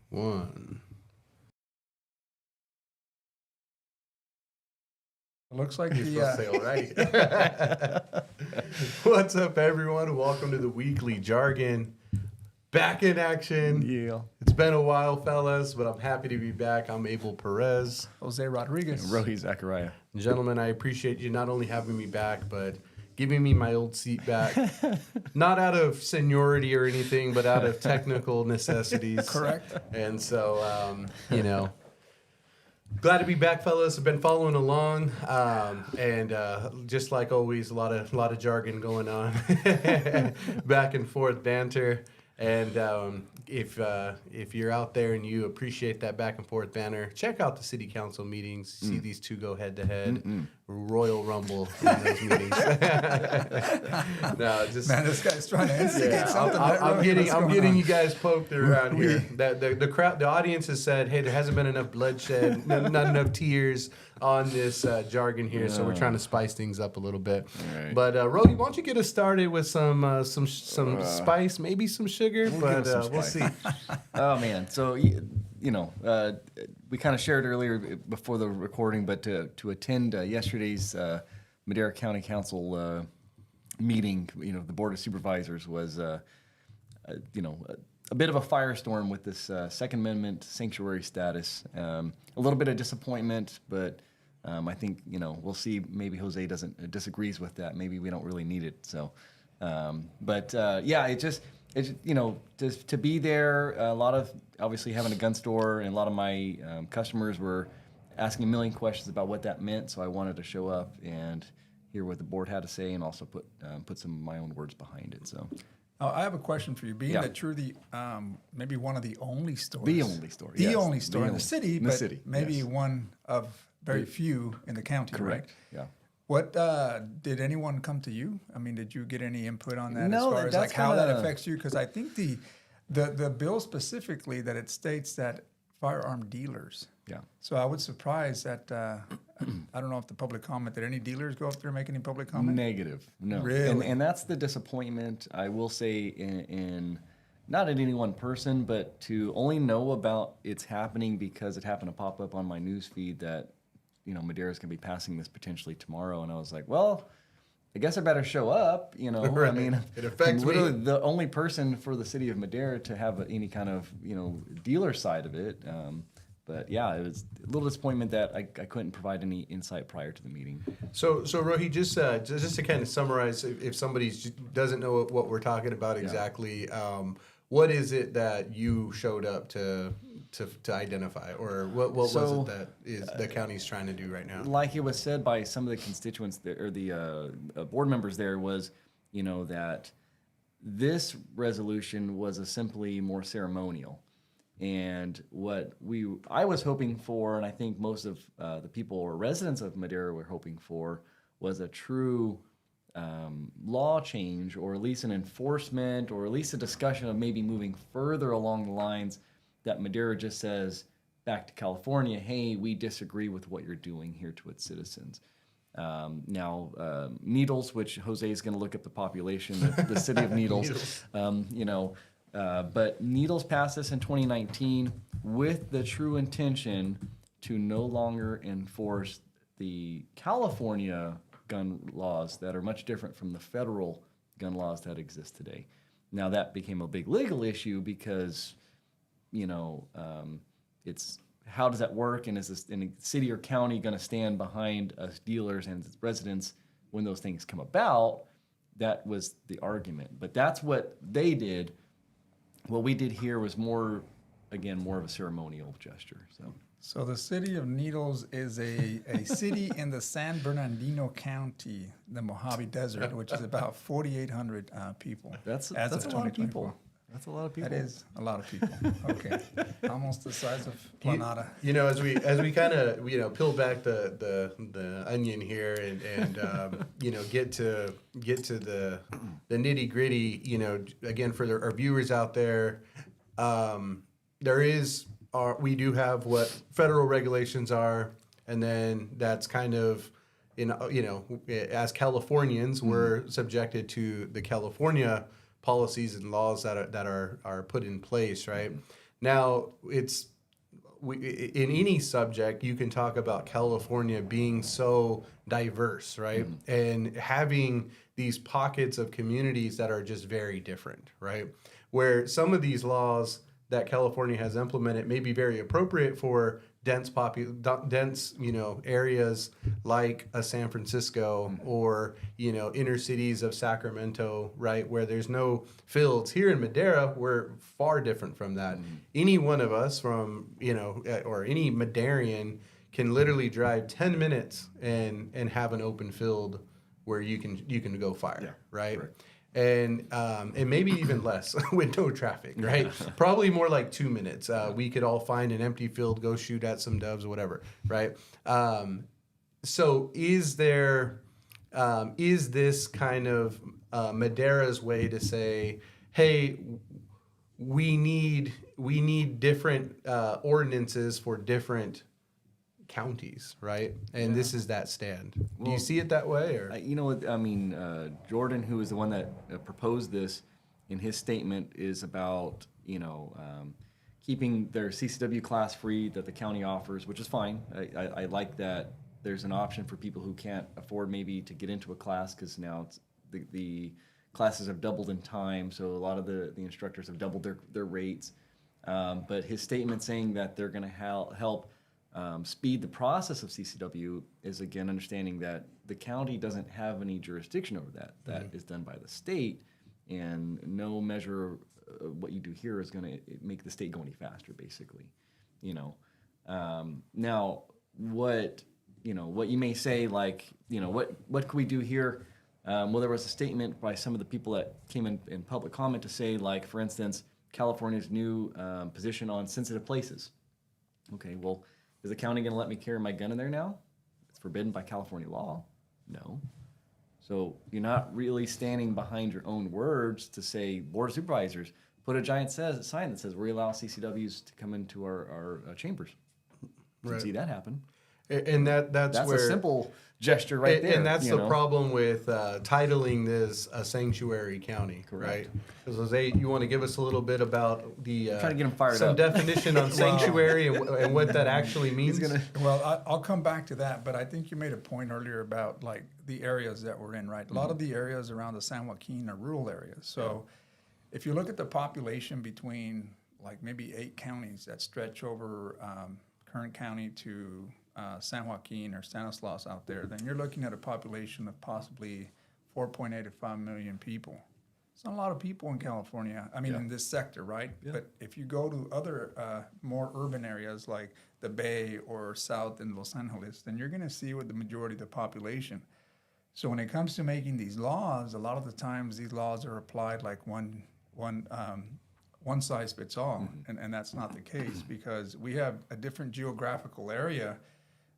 One. It looks like You're supposed to say all right. What's up, everyone? Welcome to the weekly Jargon. Back in action. Yeah. It's been a while, fellas, but I'm happy to be back. I'm Abel Perez. Jose Rodriguez. Rohi Zachariah. Gentlemen, I appreciate you not only having me back, but giving me my old seat back. Not out of seniority or anything, but out of technical necessities. Correct. And so, glad to be back, fellas. I've been following along, and just like always, a lot of jargon going on, back and forth banter. And if you're out there and you appreciate that back and forth banter, check out the city council meetings. See these two go head to head, Royal Rumble in those meetings. No, just Man, this guy's trying to instigate something. I'm getting you guys poked around here. The crowd, the audience has said, "Hey, there hasn't been enough bloodshed, not enough tears on this jargon here, so we're trying to spice things up a little bit." Right. But Rohi, why don't you get us started with some spice, maybe some sugar, but we'll see. Oh, man. So, we kind of shared earlier before the recording, but to attend yesterday's Madera County Council meeting, the Board of Supervisors was, a bit of a firestorm with this Second Amendment sanctuary status. A little bit of disappointment, but I think, we'll see. Maybe Jose disagrees with that. Maybe we don't really need it. So, just to be there, a lot of obviously having a gun store, and a lot of my customers were asking a million questions about what that meant. So I wanted to show up and hear what the board had to say, and also put some of my own words behind it. So. I have a question for you. Being that you're the maybe one of the only stores. The only store. The yes. only store in the city, but maybe yes. one of very few in the county, Correct. right? Yeah. What did anyone come to you? I mean, did you get any input on that No, as far as that's how that kinda- affects you? Because I think the bill specifically that it states that firearm dealers. Yeah. So I was surprised that I don't know if the public comment, did any dealers go up there and make any public comment? Negative, no. Really? And that's the disappointment, I will say, in not in any one person, but to only know about it's happening because it happened to pop up on my news feed that, Madera's going to be passing this potentially tomorrow. And I was like, well, I guess I better show up, Right. I mean, It affects I'm literally me. the only person for the city of Madera to have any kind of, dealer side of it. But yeah, it was a little disappointment that I couldn't provide any insight prior to the meeting. So Rohi, just to kind of summarize, if somebody doesn't know what we're talking about exactly, what is it that you showed up to identify, or what was it that the county's trying to do right now? Like it was said by some of the constituents there, or the board members there, was that this resolution was simply more ceremonial. And what I was hoping for, and I think most of the people or residents of Madera were hoping for, was a true law change, or at least an enforcement, or at least a discussion of maybe moving further along the lines that Madera just says back to California, hey, we disagree with what you're doing here to its citizens. Now, Needles, which Jose is going to look up the population of the city of Needles, but Needles passed this in 2019 with the true intention to no longer enforce the California gun laws that are much different from the federal gun laws that exist today. Now, that became a big legal issue because, it's how does that work, and is this in a city or county going to stand behind us dealers and its residents when those things come about? That was the argument. But that's what they did. What we did here was more of a ceremonial gesture. So the city of Needles is a city in the San Bernardino County, the Mojave Desert, which is about 4,800 people. That's a as lot of 2024. people. That's a lot of people. That is a lot of people. Okay, almost the size of Planada. As we kind of peel back the onion here and get to the nitty gritty. Again, for our viewers out there, we do have what federal regulations are, and then that's kind of as Californians, we're subjected to the California policies and laws that are put in place, right? Now, in any subject, you can talk about California being so diverse, right? And having these pockets of communities that are just very different, right? Where some of these laws that California has implemented may be very appropriate for dense, areas like a San Francisco or, inner cities of Sacramento, right, where there's no fields. Here in Madera, we're far different from that. Any one of us from, or any Madarian can literally drive 10 minutes and have an open field where you can go fire, right? Correct. And maybe even less with no traffic, right? Probably more like 2 minutes. We could all find an empty field, go shoot at some doves, whatever, right? So is this kind of Madera's way to say, hey, we need different ordinances for different counties, right? And this is that stand. Do you see it that way, or Jordan, who is the one that proposed this, in his statement is about keeping their CCW class free that the county offers, which is fine. I like that there's an option for people who can't afford maybe to get into a class, because now it's the classes have doubled in time, so a lot of the instructors have doubled their rates. But his statement saying that they're going to help speed the process of CCW is, again, understanding that the county doesn't have any jurisdiction over that. That is done by the state, and no measure of what you do here is going to make the state go any faster, basically. Now, what you may say, like, what can we do here? Well, there was a statement by some of the people that came in public comment to say, like, for instance, California's new position on sensitive places. Okay, well, is the county going to let me carry my gun in there now? It's forbidden by California law. No. So you're not really standing behind your own words to say, Board of Supervisors, put a giant sign that says we allow CCWs to come into our chambers. You can see that happen. And that's where a simple gesture right there. And that's the problem with titling this a sanctuary county, right? Because Jose, you want to give us a little bit about the trying to get him fired some up. definition on sanctuary and what that actually means? Well, I'll come back to that, but I think you made a point earlier about, like, the areas that we're in, right? A lot of the areas around the San Joaquin are rural areas. So if you look at the population between, like, maybe 8 counties that stretch over Kern County to San Joaquin or Stanislaus out there, then you're looking at a population of possibly 4.8 to 5 million people. It's not a lot of people in California, in this sector, right? Yeah. But if you go to other more urban areas like the Bay or south in Los Angeles, then you're going to see with the majority of the population. So when it comes to making these laws, a lot of the times these laws are applied like one size fits all, and that's not the case, because we have a different geographical area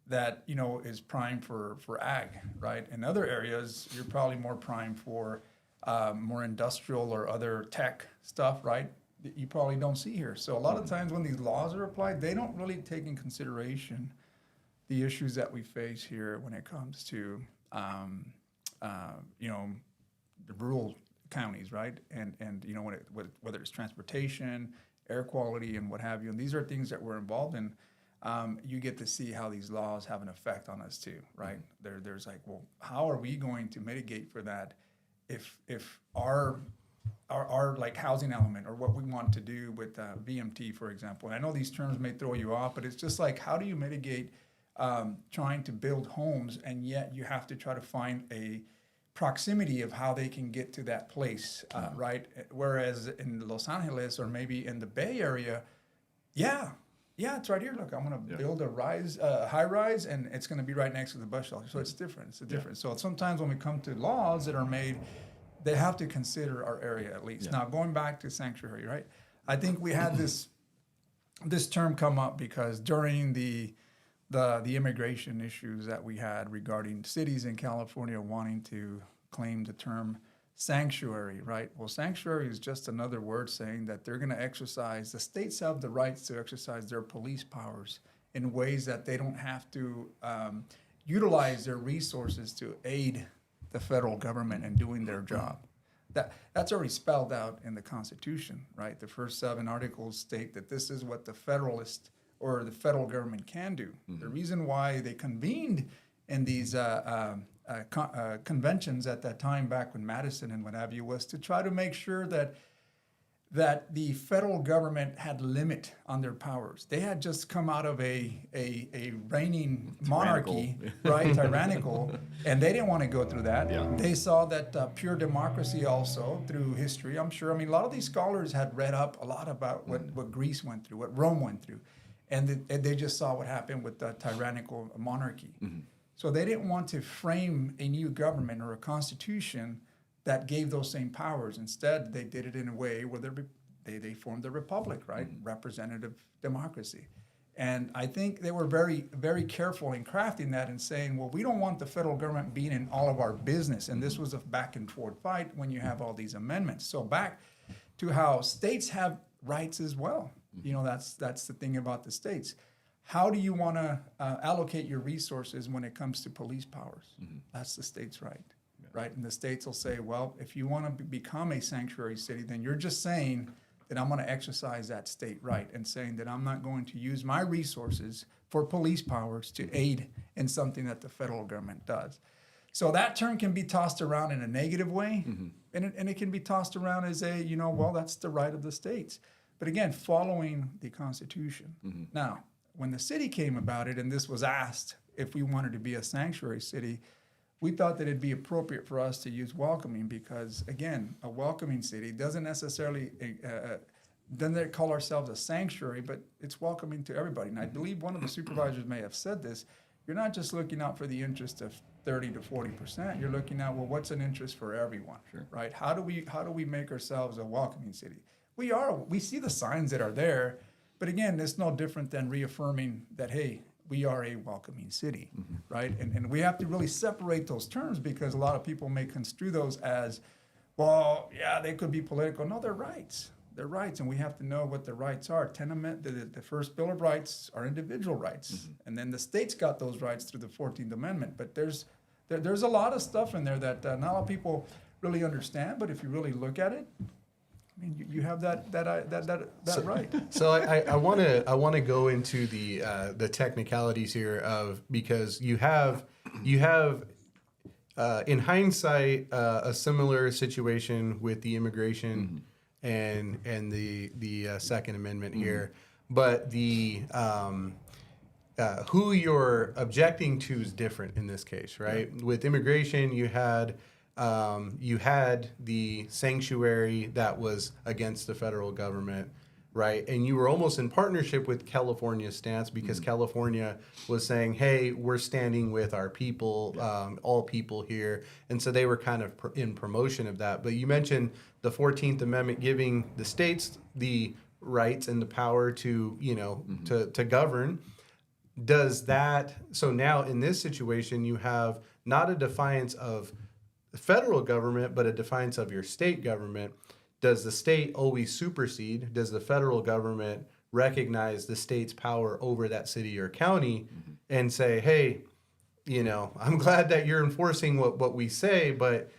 that is prime for ag, right? In other areas, you're probably more prime for more industrial or other tech stuff, right? That you probably don't see here. So a lot of times when these laws are applied, they don't really take in consideration the issues that we face here when it comes to the rural counties, right? And whether it's transportation, air quality, and what have you. And these are things that we're involved in. You get to see how these laws have an effect on us too, right? There's like, well, how are we going to mitigate for that if our like housing element, or what we want to do with VMT, for example. And I know these terms may throw you off, but it's just like, how do you mitigate trying to build homes, and yet you have to try to find a proximity of how they can get to that place, right? Whereas in Los Angeles or maybe in the Bay Area, yeah, it's right here. Look, I'm going to build a high rise, and it's going to be right next to the bus shelter. So it's different. It's a difference. So sometimes when we come to laws that are made, they have to consider our area at least. Now, going back to sanctuary, right? I think we had this term come up because during the immigration issues that we had regarding cities in California wanting to claim the term sanctuary, right? Well, sanctuary is just another word saying that they're going to exercise, the states have the rights to exercise their police powers in ways that they don't have to utilize their resources to aid the federal government in doing their job. That's already spelled out in the Constitution, right? The first 7 articles state that this is what the Federalist or the federal government can do. The reason why they convened in these conventions at that time, back when Madison and what have you, was to try to make sure that the federal government had limit on their powers. They had just come out of a reigning monarchy, right, tyrannical, and they didn't want to go through that. Yeah. They saw that pure democracy also through history, I'm sure. I mean, a lot of these scholars had read up a lot about what Greece went through, what Rome went through, and they just saw what happened with the tyrannical monarchy. So they didn't want to frame a new government or a constitution that gave those same powers. Instead, they did it in a way where they formed a republic, right? Representative democracy. And I think they were very, very careful in crafting that and saying, well, we don't want the federal government being in all of our business. And this was a back and forth fight when you have all these amendments. So back to how states have rights as well. You know, that's the thing about the states. How do you want to allocate your resources when it comes to police powers? That's the state's right. Right, and the states will say, well, if you want to become a sanctuary city, then you're just saying that I'm going to exercise that state right and saying that I'm not going to use my resources for police powers to aid in something that the federal government does. So that term can be tossed around in a negative way, and it can be tossed around as a, you know, well, that's the right of the states. But again, following the Constitution. Now, when the city came about it, and this was asked if we wanted to be a sanctuary city, we thought that it'd be appropriate for us to use welcoming because, again, a welcoming city doesn't necessarily, doesn't call ourselves a sanctuary, but it's welcoming to everybody. And I believe one of the supervisors may have said this. You're not just looking out for the interest of 30 to 40%. You're looking at, well, what's an interest for everyone, right? How do we make ourselves a welcoming city? We see the signs that are there, but again, it's no different than reaffirming that, hey, we are a welcoming city, right? And we have to really separate those terms because a lot of people may construe those as, well, yeah, they could be political. No, they're rights. They're rights, and we have to know what the rights are. The first Bill of Rights are individual rights, and then the states got those rights through the 14th Amendment. But there's a lot of stuff in there that not a lot of people really understand, but if you really look at it, I mean, you have that right. So I want to go into the technicalities here of because you have in hindsight a similar situation with the immigration and the Second Amendment here, but the who you're objecting to is different in this case, right? Yeah. With immigration, you had the sanctuary that was against the federal government, right? And you were almost in partnership with California's stance because California was saying, hey, we're standing with our people, all people here. And so they were kind of in promotion of that. But you mentioned the 14th Amendment giving the states the rights and the power to, to govern. Does that, so now in this situation, you have not a defiance of the federal government, but a defiance of your state government. Does the state always supersede? Does the federal government recognize the state's power over that city or county and say, hey, I'm glad that you're enforcing what we say, but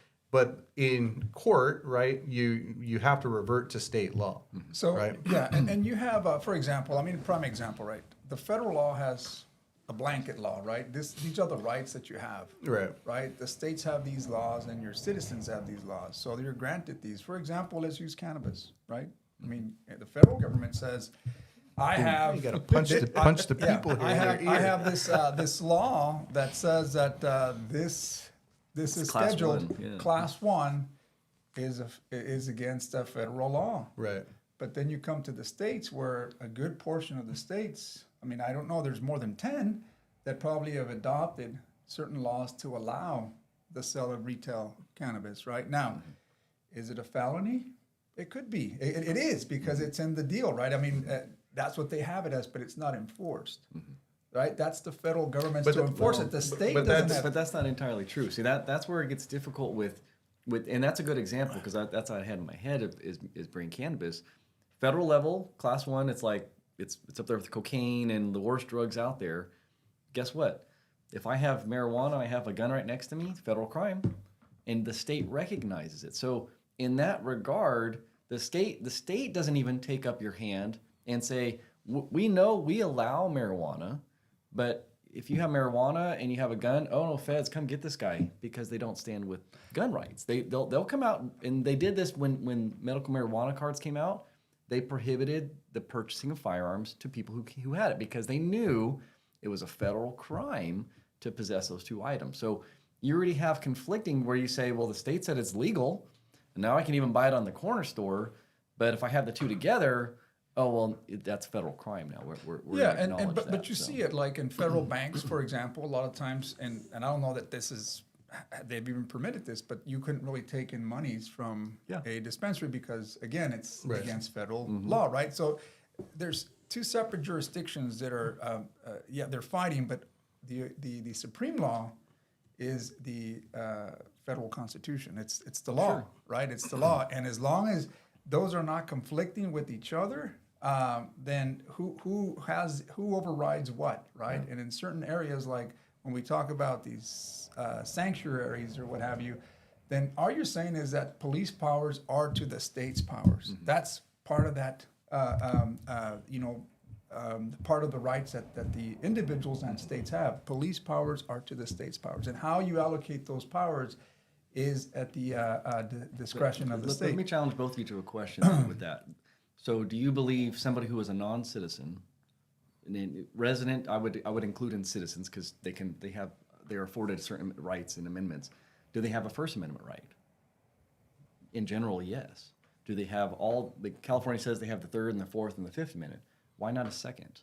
in court, right, you have to revert to state law. So, right? Yeah, and you have, for example, prime example, right? The federal law has a blanket law, right? These are the rights that you have, right? The states have these laws, and your citizens have these laws. So you're granted these. For example, let's use cannabis, right? I mean, the federal government says, "I have." You got to punch the people here. I have this law that says that this is Class scheduled 1, yeah. Class 1 is against a federal law, Right. But then you come to the states where a good portion of the states, I don't know, there's more than 10 that probably have adopted certain laws to allow the sale of retail cannabis, right? Now, is it a felony? It could be. It is because it's in the deal, right? That's what they have it as, but it's not enforced, right? That's the federal government to enforce it. The state doesn't have. But that's not entirely true. See, that's where it gets difficult with, and that's a good example because that's what I had in my head is bring cannabis. Federal level, class 1, it's like, it's up there with cocaine and the worst drugs out there. Guess what? If I have marijuana, I have a gun right next to me, federal crime, and the state recognizes it. So in that regard, the state doesn't even take up your hand and say, we know we allow marijuana, but if you have marijuana and you have a gun, oh no, feds, come get this guy, because they don't stand with gun rights. They'll come out, and they did this when medical marijuana cards came out. They prohibited the purchasing of firearms to people who had it, because they knew it was a federal crime to possess those two items. So you already have conflicting where you say, well, the state said it's legal, and now I can even buy it on the corner store, but if I have the two together, oh well, that's federal crime now. We're Yeah, acknowledge but you see it like in federal banks, for example, a lot of times, and I don't know that they've even permitted this, but you couldn't really take in monies from a dispensary because, again, it's against federal law, right? So there's two separate jurisdictions that are, they're fighting, but the supreme law is the federal constitution. It's the law, right? It's the law, and as long as those are not conflicting with each other, then who overrides what, right? And in certain areas, like when we talk about these sanctuaries or what have you, then all you're saying is that police powers are to the state's powers. That's part of that, part of the rights that the individuals and states have. Police powers are to the state's powers, and how you allocate those powers is at the discretion of the state. Let me challenge both of you to a question with that. So, do you believe somebody who is a non-citizen, resident? I would include in citizens because they are afforded certain rights and amendments. Do they have a First Amendment right? In general, yes. Do they have California says they have the Third and the Fourth and the Fifth Amendment. Why not a second?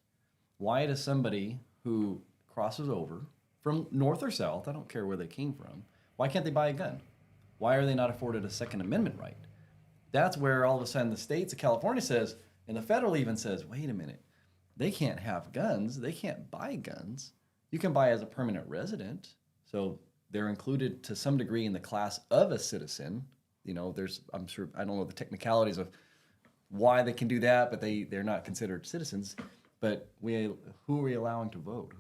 Why does somebody who crosses over from north or south, I don't care where they came from, why can't they buy a gun? Why are they not afforded a Second Amendment right? That's where all of a sudden the states of California says, and the federal even says, wait a minute, they can't have guns, they can't buy guns. You can buy as a permanent resident, so they're included to some degree in the class of a citizen. I'm sure, I don't know the technicalities of why they can do that, but they're not considered citizens. But who are we allowing to vote?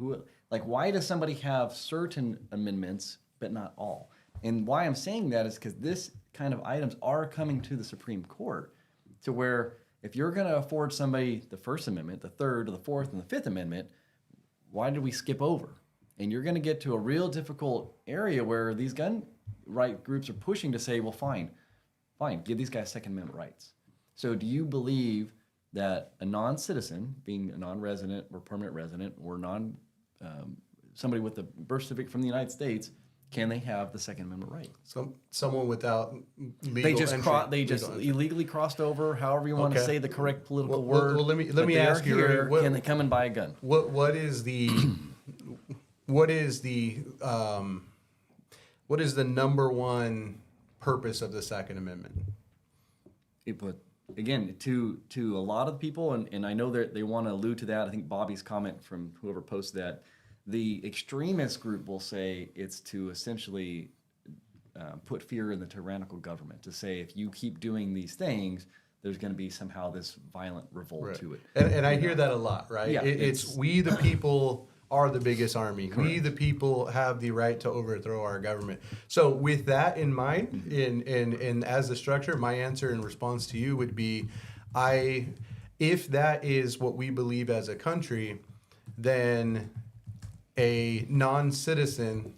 Why does somebody have certain amendments but not all? And why I'm saying that is because this kind of items are coming to the Supreme Court, to where if you're going to afford somebody the First Amendment, the Third, or the Fourth, and the Fifth Amendment, why did we skip over? And you're going to get to a real difficult area where these gun right groups are pushing to say, well, fine, give these guys Second Amendment rights. So do you believe that a non-citizen, being a non-resident or permanent resident, or somebody with a birth certificate from the United States, can they have the Second Amendment right? Someone without legal they just illegally crossed over, however you want to say the correct political word. Well, let me ask you, can they come and buy a gun? What is the number one purpose of the Second Amendment? Again, to a lot of people, and I know that they want to allude to that. I think Bobby's comment from whoever posted that, the extremist group will say it's to essentially put fear in the tyrannical government, to say if you keep doing these things, there's going to be somehow this violent revolt to it. And I hear that a lot, right? Yeah, it's we the people are the biggest army. Correct. We the people have the right to overthrow our government. So with that in mind, in as the structure, my answer in response to you would be, if that is what we believe as a country, then a non-citizen.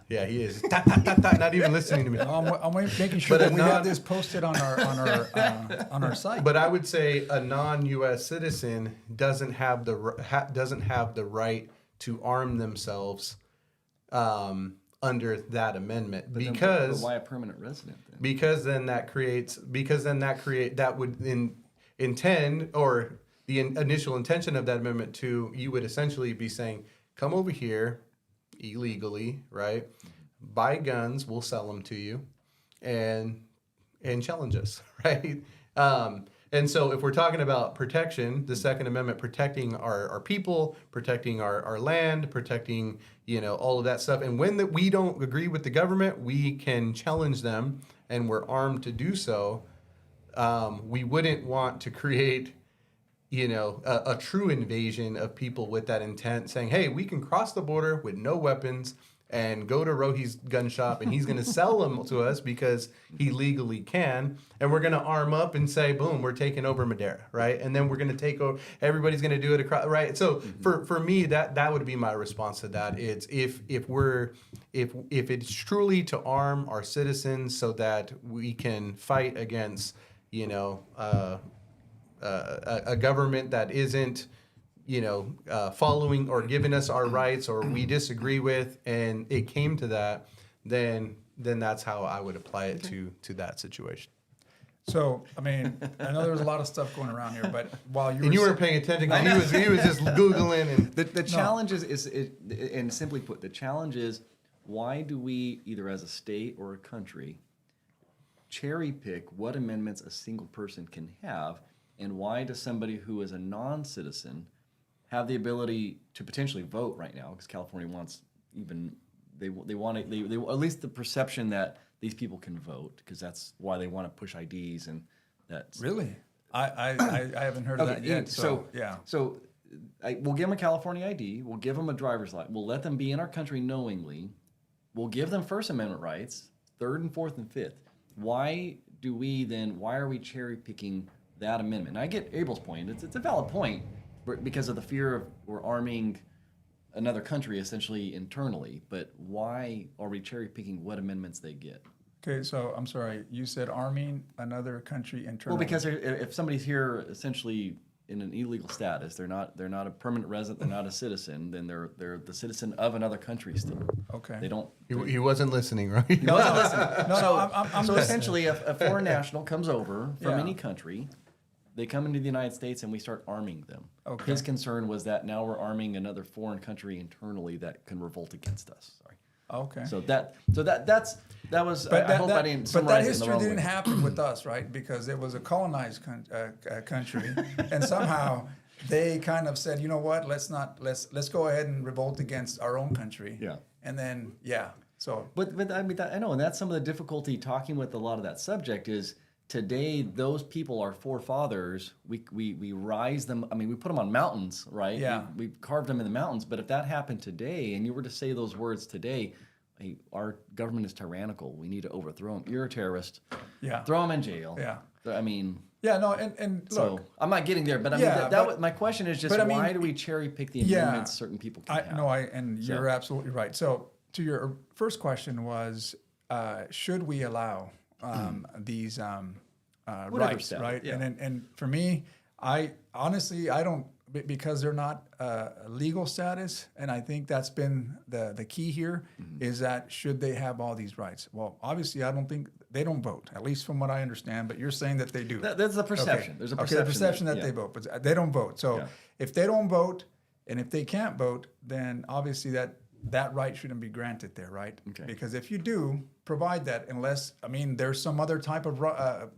Yeah, he is. Not even listening to me. I'm making sure that we have this posted on our site. But I would say a non-U.S. citizen doesn't have the right to arm themselves under that amendment, but why a permanent resident then? Because that would intend, or the initial intention of that amendment you would essentially be saying, come over here illegally, right? Buy guns, we'll sell them to you, and challenge us, right? And so if we're talking about protection, the Second Amendment protecting our people, protecting our land, protecting, all of that stuff. And when we don't agree with the government, we can challenge them, and we're armed to do so. We wouldn't want to create a true invasion of people with that intent, saying, hey, we can cross the border with no weapons, and go to Rohi's gun shop and he's going to sell them to us because he legally can. And we're going to arm up and say, boom, we're taking over Madera, right? And then we're going to take over, everybody's going to do it across, right? So for me, that would be my response to that. It's if it's truly to arm our citizens so that we can fight against, you know, a government that isn't, you know, following or giving us our rights or we disagree with, and it came to that, then that's how I would apply it to that situation. So, I mean, I know there's a lot of stuff going around here, but while you were And you weren't paying attention because he was just Googling. And The challenge is, and simply put, the challenge is, why do we, either as a state or a country, cherry pick what amendments a single person can have, and why does somebody who is a non-citizen have the ability to potentially vote right now? Because California wants they want at least the perception that these people can vote, because that's why they want to push IDs, and that's really. I haven't heard of that yet. So yeah. So we'll give them a California ID. We'll give them a driver's license. We'll let them be in our country knowingly. We'll give them First Amendment rights, third and fourth and fifth. Why are we cherry picking that amendment? And I get Abel's point. It's a valid point, because of the fear of we're arming another country essentially internally. But why are we cherry picking what amendments they get? Okay, so I'm sorry. You said arming another country internally. Well, because if somebody's here essentially in an illegal status, they're not a permanent resident, they're not a citizen, then they're the citizen of another country still. Okay. They don't. he wasn't listening, right? He wasn't listening. No, I'm So listening. essentially, a foreign national comes over from Yeah. any country. They come into the United States and we start arming them. Okay. His concern was that now we're arming another foreign country internally that can revolt against us. Sorry. Okay. That was. I hope I didn't But that summarize it in the history wrong didn't way. happen with us, right? Because it was a colonized country, and somehow they kind of said, you know what? Let's go ahead and revolt against our own country. Yeah. And then so. But I mean I know, and that's some of the difficulty talking with a lot of that subject is. Today, those people, our forefathers, we rise them. I mean, we put them on mountains, right? Yeah. We carved them in the mountains. But if that happened today, and you were to say those words today, hey, our government is tyrannical. We need to overthrow them. You're a terrorist. Yeah. Throw them in jail. Yeah. I mean. Yeah. No. And So look. I'm not getting there, but I mean, Yeah, that was, my question is just but I mean, why do we cherry pick the yeah, amendments certain people can have? You're absolutely right. So to your first question was, should we allow these rights, status, right? yeah. And for me, I honestly don't, because they're not legal status, and I think that's been the key here is that should they have all these rights? Well, obviously, I don't think they don't vote, at least from what I understand. But you're saying that they do. That's the perception. Okay. There's a the perception that yeah. they vote, but they don't vote. So Yeah. if they don't vote, and if they can't vote, then obviously that right shouldn't be granted there, right? Okay. Because if you do provide that, unless, I mean, there's some other type of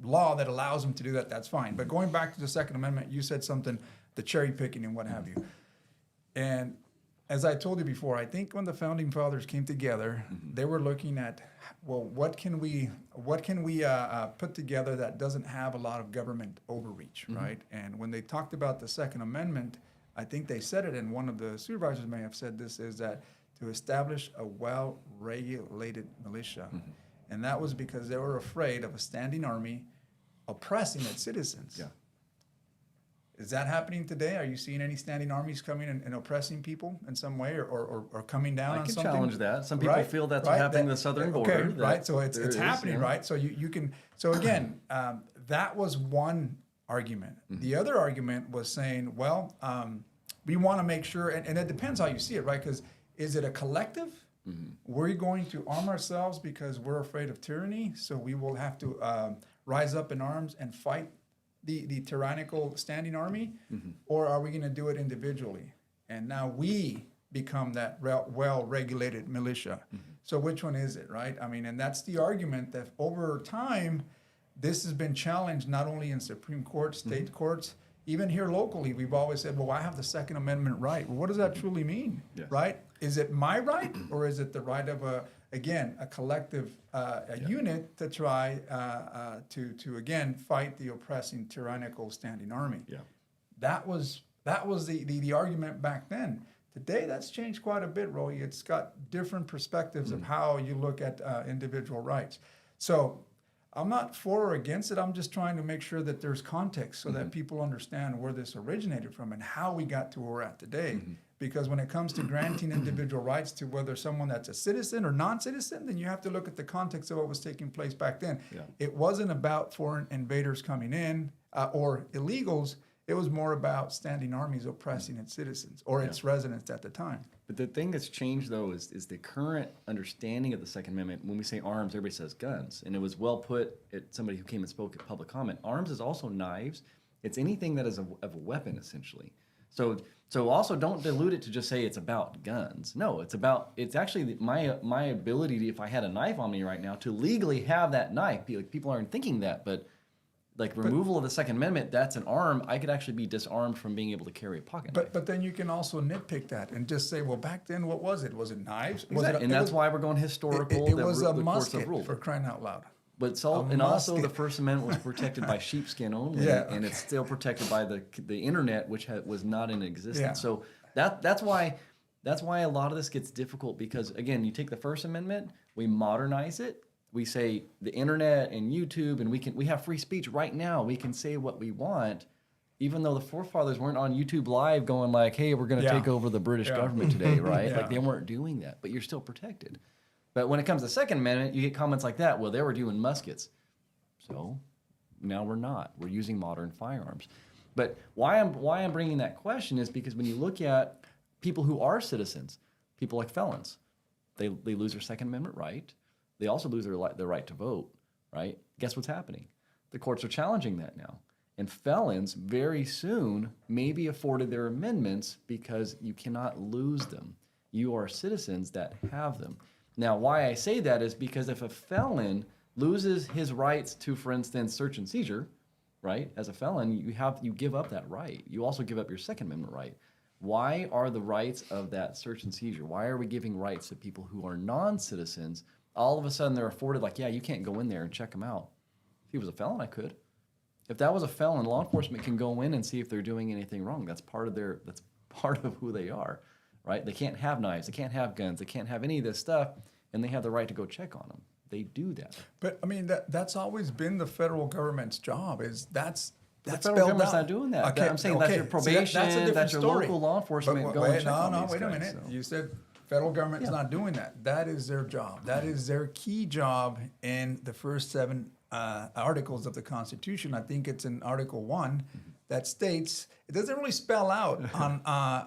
law that allows them to do that, that's fine. But going back to the Second Amendment, you said something, the cherry picking and what have you. And as I told you before, I think when the Founding Fathers came together, they were looking at, well, what can we put together that doesn't have a lot of government overreach, right? And when they talked about the Second Amendment, I think they said it, and one of the supervisors may have said this, is that to establish a well-regulated militia. And that was because they were afraid of a standing army oppressing its citizens. Yeah. Is that happening today? Are you seeing any standing armies coming and oppressing people in some way or coming down I on can something? challenge that. Some people feel that's what's happening in the southern border. Okay, that right. So it's there is, happening, yeah. right? So you can. So again, that was one argument. The other argument was saying, well, we want to make sure, and it depends how you see it, right? Because is it a collective? We're going to arm ourselves because we're afraid of tyranny, so we will have to rise up in arms and fight the tyrannical standing army, or are we going to do it individually? And now we become that well-regulated militia. So which one is it, right? I mean, and that's the argument that over time, this has been challenged not only in Supreme Court, state courts, even here locally. We've always said, well, I have the Second Amendment right. Well, what does that truly mean, Yes. right? Is it my right, or is it the right of a collective unit to try to again fight the oppressing tyrannical standing army? Yeah. That was the argument back then. Today, that's changed quite a bit, Roy. It's got different perspectives of how you look at individual rights. So I'm not for or against it. I'm just trying to make sure that there's context so that people understand where this originated from and how we got to where we're at today. Because when it comes to granting individual rights to whether someone that's a citizen or non-citizen, then you have to look at the context of what was taking place back then. Yeah. It wasn't about foreign invaders coming in or illegals. It was more about standing armies oppressing its citizens or its residents at the time. But the thing that's changed, though, is the current understanding of the Second Amendment. When we say arms, everybody says guns. And it was well put at somebody who came and spoke at public comment. Arms is also knives. It's anything that is of a weapon, essentially. So also don't dilute it to just say it's about guns. No, it's actually my ability to, if I had a knife on me right now, to legally have that knife. People aren't thinking that, but like removal of the Second Amendment, that's an arm. I could actually be disarmed from being able to carry a pocket knife. But then you can also nitpick that and just say, well, back then, what was it? Was it knives? Exactly. And that's why we're going historical. It was a the courts have musket, ruled. for crying out loud. But also the First Amendment was protected by sheepskin only, and it's still protected by the internet, which was not in existence. Yeah. So that's why a lot of this gets difficult, because again, you take the First Amendment, we modernize it, we say the internet and YouTube, and we have free speech right now. We can say what we want, even though the forefathers weren't on YouTube Live going like, "Hey, we're going to take over the British government today," right? Like they weren't doing that, but you're still protected. But when it comes to the Second Amendment, you get comments like that. Well, they were doing muskets, so now we're not. We're using modern firearms. But why I'm bringing that question is because when you look at people who are citizens, people like felons, they lose their Second Amendment right. They also lose their right to vote, right? Guess what's happening? The courts are challenging that now. And felons very soon may be afforded their amendments because you cannot lose them. You are citizens that have them. Now, why I say that is because if a felon loses his rights to, for instance, search and seizure, right? As a felon, you give up that right. You also give up your Second Amendment right. Why are the rights of that search and seizure? Why are we giving rights to people who are non-citizens? All of a sudden, they're afforded like, yeah, you can't go in there and check them out. If he was a felon, I could. If that was a felon, law enforcement can go in and see if they're doing anything wrong. That's part of who they are, right? They can't have knives, they can't have guns, they can't have any of this stuff, and they have the right to go check on them. They do that. But I mean, that's always been the federal government's job. That's the federal government's not doing that. Okay, I'm saying that's your probation, that's a different that's your story. local law enforcement But going and check on No, these wait a guys, minute. so. You said federal government's not doing that. That is their job. That is their key job in the first 7 articles of the Constitution. I think it's in Article 1 that states, it doesn't really spell out on...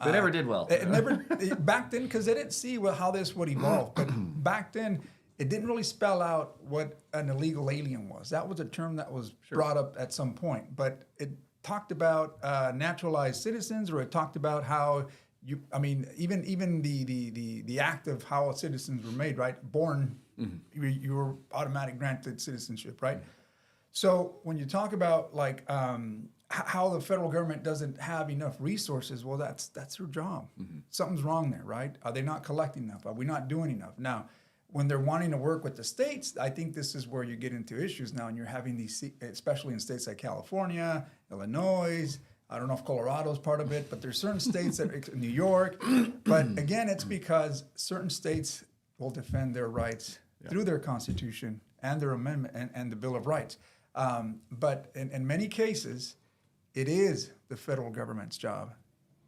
They never did well. It never, back then, because they didn't see how this would evolve. But back then, it didn't really spell out what an illegal alien was. That was a term that was brought up at some point. But it talked about naturalized citizens, or it talked about how even the act of how citizens were made, right? Born, you were automatic granted citizenship, right? So when you talk about like how the federal government doesn't have enough resources, well, that's their job. Something's wrong there, right? Are they not collecting enough? Are we not doing enough? Now, when they're wanting to work with the states, I think this is where you get into issues now, and you're having these, especially in states like California, Illinois. I don't know if Colorado's part of it, but there's certain states that New York. But again, it's because certain states will defend their rights through their Constitution and their amendment and the Bill of Rights. But in many cases, it is the federal government's job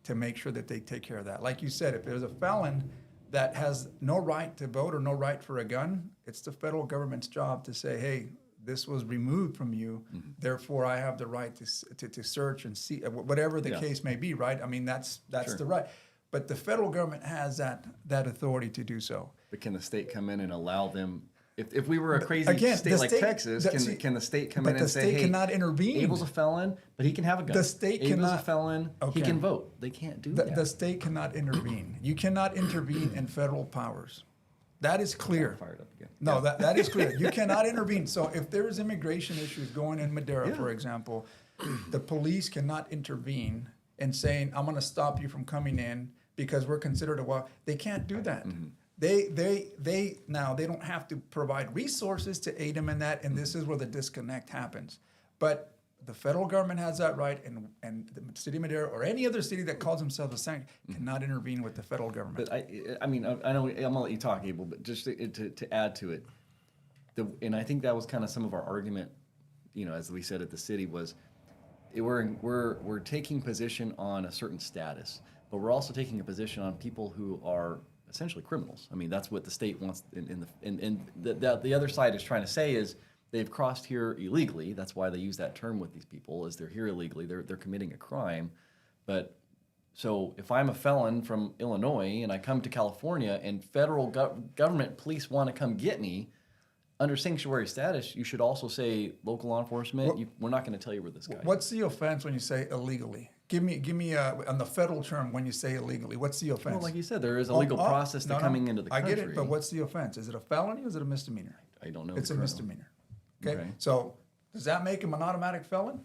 to make sure that they take care of that. Like you said, if there's a felon that has no right to vote or no right for a gun, it's the federal government's job to say, hey, this was removed from you, therefore I have the right to search and see, whatever the case may be, right? I mean, that's the right. But the federal government has that authority to do so. But can the state come in and allow them? If we were a crazy state like Texas, can the state come in and say, hey, the state cannot intervene. Abel's a felon, but he can have a gun. The state Abel's cannot, a felon, he can vote. They can't do that. The state cannot intervene. You cannot intervene in federal powers. That is clear. Fired up again. No, that is clear. You cannot intervene. So if there is immigration issues going in Madera, for example, the police cannot intervene in saying, I'm going to stop you from coming in because we're considered a wild. They can't do that. They now they don't have to provide resources to aid them in that, and this is where the disconnect happens. But The federal government has that right, and the city of Madera or any other city that calls themselves a sanctuary cannot intervene with the federal government. But I mean, I know I'm gonna let you talk, Abel, but just to add to it, and I think that was kind of some of our argument, you know, as we said at the city was, we're taking position on a certain status, but we're also taking a position on people who are essentially criminals. I mean, that's what the state wants, and the other side is trying to say is they've crossed here illegally. That's why they use that term with these people, is they're here illegally. They're committing a crime. But so if I'm a felon from Illinois and I come to California and federal government police want to come get me under sanctuary status, you should also say local law enforcement. We're not going to tell you where this guy. What's the offense when you say illegally? Give me on the federal term when you say illegally. What's the offense? Well, like you said, there is a legal process to coming into the country. I get it, but what's the offense? Is it a felony or is it a misdemeanor? I don't know. It's a misdemeanor. Okay? Okay. So does that make him an automatic felon?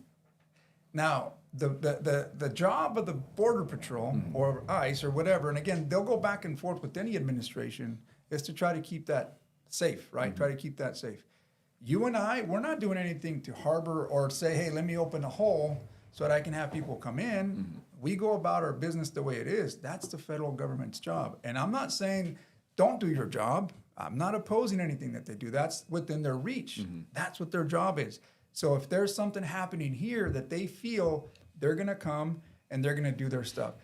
Now, the job of the Border Patrol or ICE or whatever, and again, they'll go back and forth with any administration, is to try to keep that safe, right? Try to keep that safe. You and I, we're not doing anything to harbor or say, hey, let me open a hole so that I can have people come in. We go about our business the way it is. That's the federal government's job. And I'm not saying don't do your job. I'm not opposing anything that they do. That's within their reach. That's what their job is. So if there's something happening here that they feel, they're going to come and they're going to do their stuff.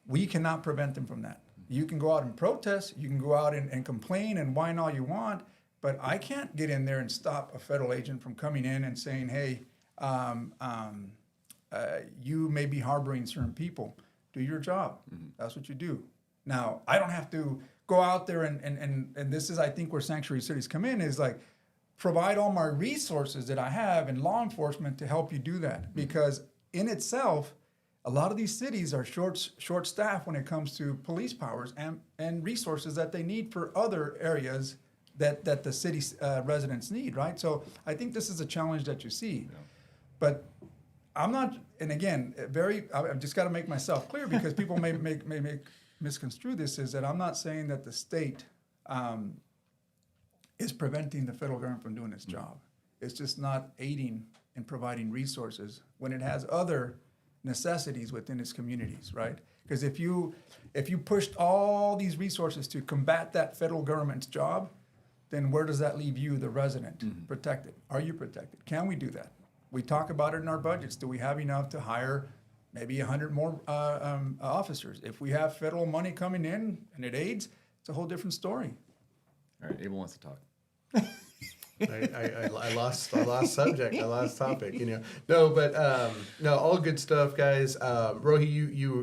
We cannot prevent them from that. You can go out and protest. You can go out and complain and whine all you want. But I can't get in there and stop a federal agent from coming in and saying, hey, you may be harboring certain people. Do your job. That's what you do. Now, I don't have to go out there and this is, I think, where sanctuary cities come in, is like provide all my resources that I have in law enforcement to help you do that. Because in itself, a lot of these cities are short staffed when it comes to police powers and resources that they need for other areas that the city residents need, right? So I think this is a challenge that you see. Yeah. But I'm not, and again, I've just got to make myself clear because people may misconstrue this, is that I'm not saying that the state is preventing the federal government from doing its job. It's just not aiding in providing resources when it has other necessities within its communities, right? Because if you pushed all these resources to combat that federal government's job, then where does that leave you, the resident, protected? Are you protected? Can we do that? We talk about it in our budgets. Do we have enough to hire maybe 100 more officers? If we have federal money coming in and it aids, it's a whole different story. All right, Abel wants to talk. I lost subject. I lost topic. You know, no, but no, all good stuff, guys. Rohi,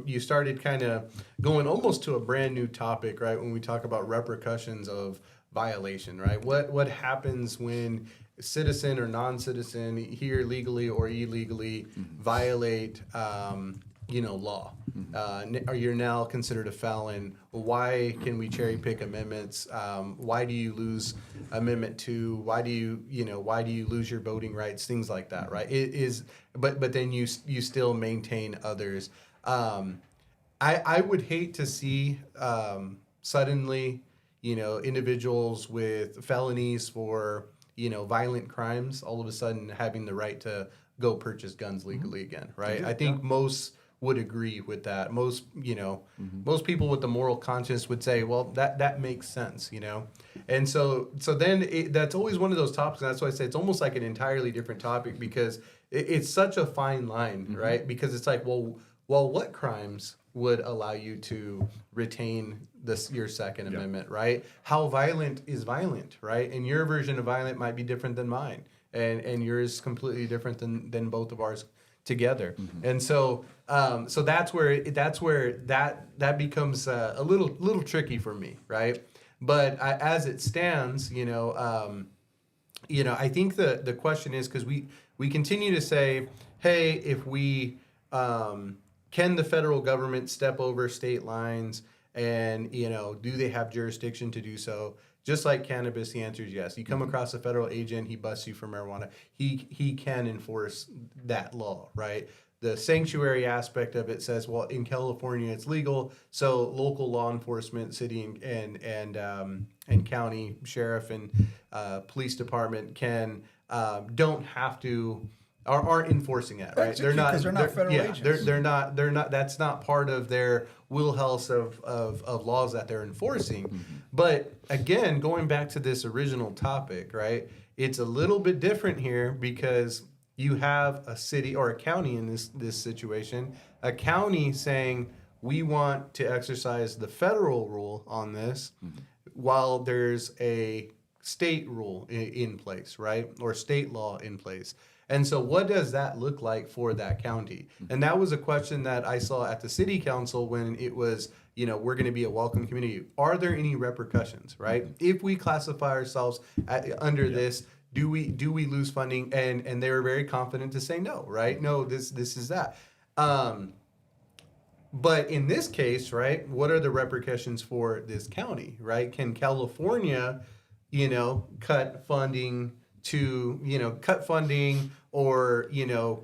you started kind of going almost to a brand new topic, right? When we talk about repercussions of violation, right? What happens when citizen or non-citizen, here legally or illegally, violate law? Are you now considered a felon? Why can we cherry pick amendments? Why do you lose Amendment 2? Why do you lose your voting rights? Things like that, right? It is, but then you still maintain others. I would hate to see suddenly, individuals with felonies for violent crimes all of a sudden having the right to go purchase guns legally again, right? I think most would agree with that. Most people with the moral conscience would say, well, that makes sense, And so then that's always one of those topics, and that's why I say it's almost like an entirely different topic, because it's such a fine line, right? Because it's like, well, what crimes would allow you to retain your Second Amendment, right? How violent is violent, right? And your version of violent might be different than mine, and yours completely different than both of ours together. And so that's where that becomes a little tricky for me, right? But as it stands, I think the question is, because we continue to say, hey, if we can the federal government step over state lines, and do they have jurisdiction to do so? Just like cannabis, the answer is yes. You come across a federal agent, he busts you for marijuana. He can enforce that law, right? The sanctuary aspect of it says, well, in California it's legal, so local law enforcement, city and county sheriff and police department don't have to aren't enforcing it, right? Execute, 'cause they're not federal yeah, agents. they're not, that's not part of their wheelhouse of laws that they're enforcing. But again, going back to this original topic, right? It's a little bit different here because you have a city or a county in this situation, a county saying, we want to exercise the federal rule on this, while there's a state rule in place, right? Or state law in place. And so what does that look like for that county? And that was a question that I saw at the city council when it was, we're going to be a welcome community. Are there any repercussions, right? If we classify ourselves under this, do we lose funding? And they were very confident to say no, right? No, this is that. But in this case, right, what are the repercussions for this county, right? Can California, cut funding or,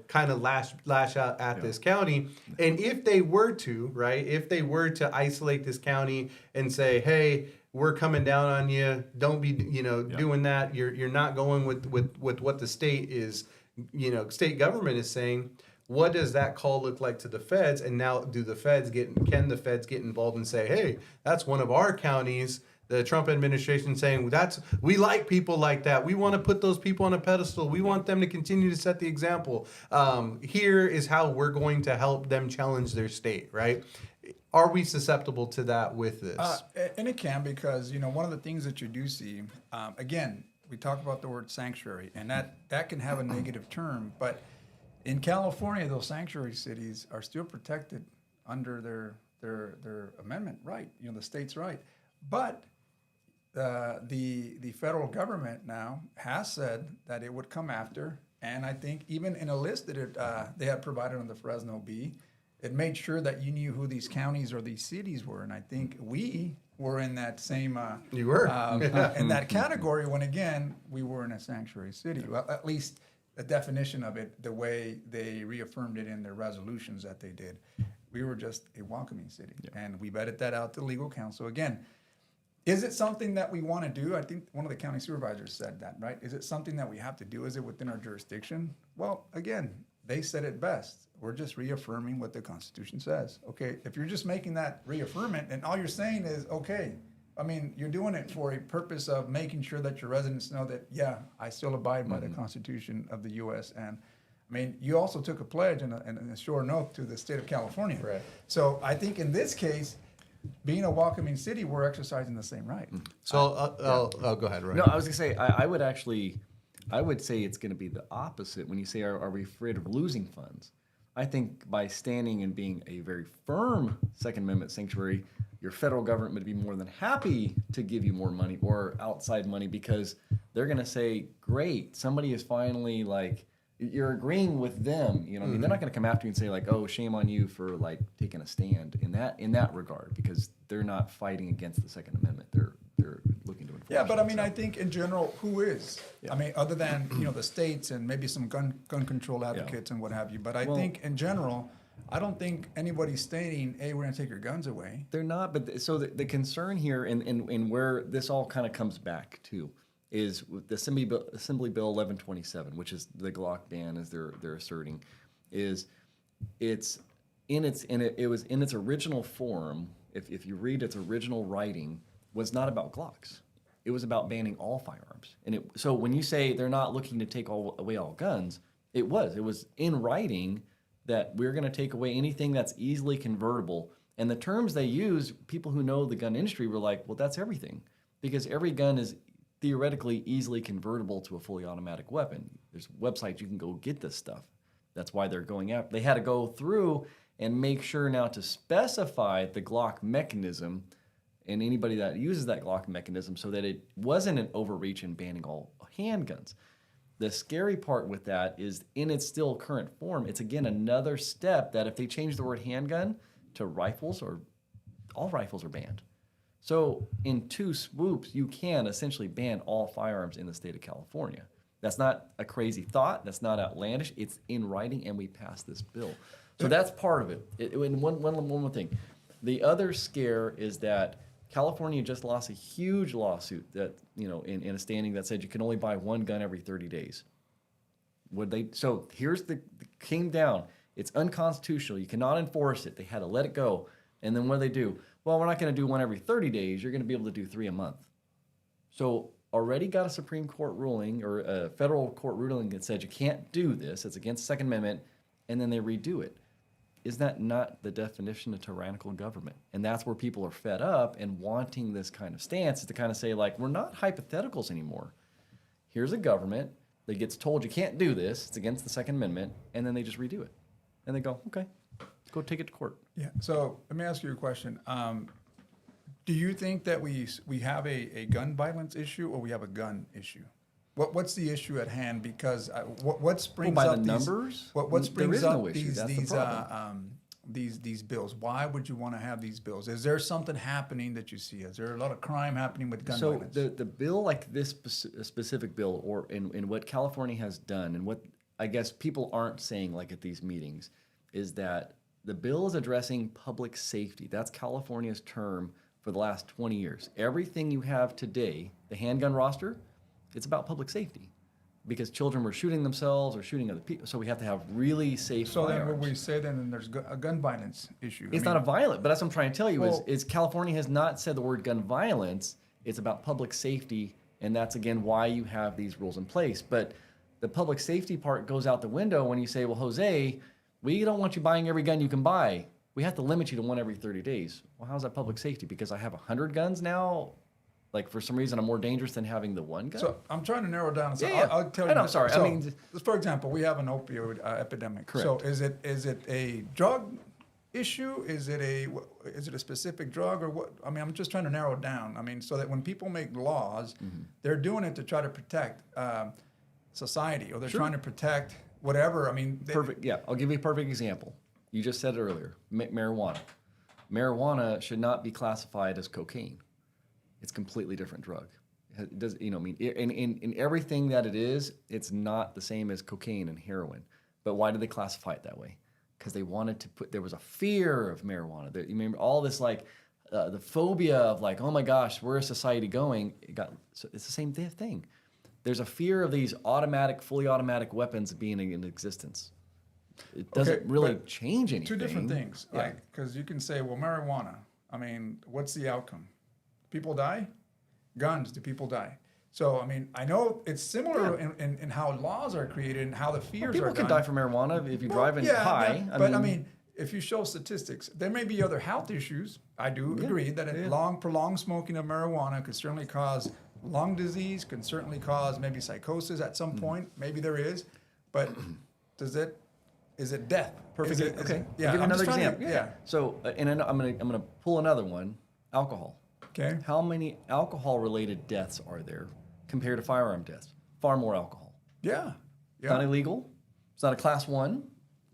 kind of lash out at this county? And if they were to, right, if they were to isolate this county and say, hey, we're coming down on you, don't be, doing that. You're not going with what the state is, state government is saying. What does that call look like to the feds? And now can the feds get involved and say, hey, that's one of our counties? The Trump administration saying, we like people like that. We want to put those people on a pedestal. We want them to continue to set the example. Here is how we're going to help them challenge their state, right? Are we susceptible to that with this? And it can, because, one of the things that you do see, again, we talk about the word sanctuary, and that can have a negative term. But in California, those sanctuary cities are still protected under their amendment right, the state's right. But the federal government now has said that it would come after, and I think even in a list that they had provided on the Fresno Bee, it made sure that you knew who these counties or these cities were, and I think we were in that same you were in that category when, again, we were in a sanctuary city. Well, at least the definition of it, the way they reaffirmed it in their resolutions that they did. We were just a welcoming city, and we vetted that out to legal counsel. Again, is it something that we want to do? I think one of the county supervisors said that, right? Is it something that we have to do? Is it within our jurisdiction? Well, again, they said it best. We're just reaffirming what the Constitution says. Okay, if you're just making that reaffirmment and all you're saying is, okay, I mean, you're doing it for a purpose of making sure that your residents know that, yeah, I still abide by the Constitution of the U.S. And, I mean, you also took a pledge and a sworn oath to the state of California. Right. So I think in this case, being a welcoming city, we're exercising the same right. So I'll go ahead, Roy. No, I was gonna say I would say it's gonna be the opposite when you say are we afraid of losing funds? I think by standing and being a very firm Second Amendment sanctuary, your federal government would be more than happy to give you more money or outside money, because they're gonna say, great, somebody is finally like, you're agreeing with them, I mean, they're not going to come after you and say like, oh, shame on you for like taking a stand in that regard, because they're not fighting against the Second Amendment. They're looking to enforce. Yeah, but I mean, it, I think in general, who is? Yeah. I mean, other than the states and maybe some gun control advocates and what have you. But I think in general, I don't think anybody's stating, hey, we're going to take your guns away. They're not. But so the concern here and where this all kind of comes back to is with the Assembly Bill 1127, which is the Glock ban, as they're asserting, it was in its original form. If you read its original writing, was not about Glocks. It was about banning all firearms. So when you say they're not looking to take away all guns, it was in writing that we're going to take away anything that's easily convertible. And the terms they use, people who know the gun industry were like, well, that's everything, because every gun is theoretically easily convertible to a fully automatic weapon. There's websites you can go get this stuff. That's why they're going after. They had to go through and make sure now to specify the Glock mechanism and anybody that uses that Glock mechanism so that it wasn't an overreach in banning all handguns. The scary part with that is in its still current form, it's again another step that if they change the word handgun to rifles, or all rifles are banned. So in two swoops, you can essentially ban all firearms in the state of California. That's not a crazy thought. That's not outlandish. It's in writing, and we passed this bill. So that's part of it. And one more thing. The other scare is that California just lost a huge lawsuit that, in a standing that said you can only buy one gun every 30 days. So here's came down. It's unconstitutional. You cannot enforce it. They had to let it go. And then what do they do? Well, we're not going to do one every 30 days. You're going to be able to do 3 a month. So already got a Supreme Court ruling or a federal court ruling that said you can't do this. It's against the Second Amendment. And then they redo it. Is that not the definition of tyrannical government? And that's where people are fed up and wanting this kind of stance is to kind of say, like, we're not hypotheticals anymore. Here's a government that gets told you can't do this. It's against the Second Amendment. And then they just redo it. And they go, okay, let's go take it to court. Yeah. So let me ask you a question. Do you think that we have a gun violence issue or we have a gun issue? What's the issue at hand? Because what springs by up the these, numbers? What springs there is up no issue. these bills? Why would you want to have these bills? Is there something happening that you see? Is there a lot of crime happening with gun violence? So the bill, like this specific bill, or in what California has done, and what I guess people aren't saying like at these meetings, is that the bill is addressing public safety. That's California's term for the last 20 years. Everything you have today, the handgun roster, it's about public safety. Because children were shooting themselves or shooting other people, so we have to have really safe So firearms. then, when we say then there's a gun violence issue. It's not a violent, but that's what I'm trying to tell you Well- is California has not said the word gun violence. It's about public safety, and that's again why you have these rules in place. But the public safety part goes out the window when you say, well, Jose, we don't want you buying every gun you can buy. We have to limit you to one every 30 days. Well, how's that public safety? Because I have 100 guns now. Like, for some reason, I'm more dangerous than having the one gun? So I'm trying to narrow down. So Yeah, yeah. I'll tell I you. know, I'm sorry. So, I mean- for example, we have an opioid epidemic. Correct. So is it a drug issue? Is it a specific drug or what? I mean, I'm just trying to narrow it down. I mean, so that when people make laws, they're doing it to try to protect society, or they're Sure. trying to protect whatever. I mean, Perfect. Yeah, I'll give you a perfect example. You just said it earlier. Marijuana. Marijuana should not be classified as cocaine. It's a completely different drug. It does, I mean, in everything that it is, it's not the same as cocaine and heroin. But why did they classify it that way? Because they wanted to there was a fear of marijuana. You remember all this, like, the phobia of, like, oh my gosh, where is society going? So it's the same thing. There's a fear of these fully automatic weapons being in existence. It doesn't really but change anything. two different things. Yeah. Like, because you can say, well, marijuana. I mean, what's the outcome? People die. Guns. Do people die? So, I mean, I know it's similar in how laws are created and how the fears People are can done. die from marijuana if you drive in high. Yeah, but I mean, if you show statistics, there may be other health issues. I do agree that prolonged smoking of marijuana could certainly cause lung disease, can certainly cause maybe psychosis at some point. Maybe there is, but is it death? Perfect. Is Okay. yeah. I'll give you I'm just another trying to- example. yeah. So, and I'm gonna pull another one. Alcohol. Okay. How many alcohol-related deaths are there compared to firearm deaths? Far more alcohol. Yeah. It's not illegal. It's not a class 1.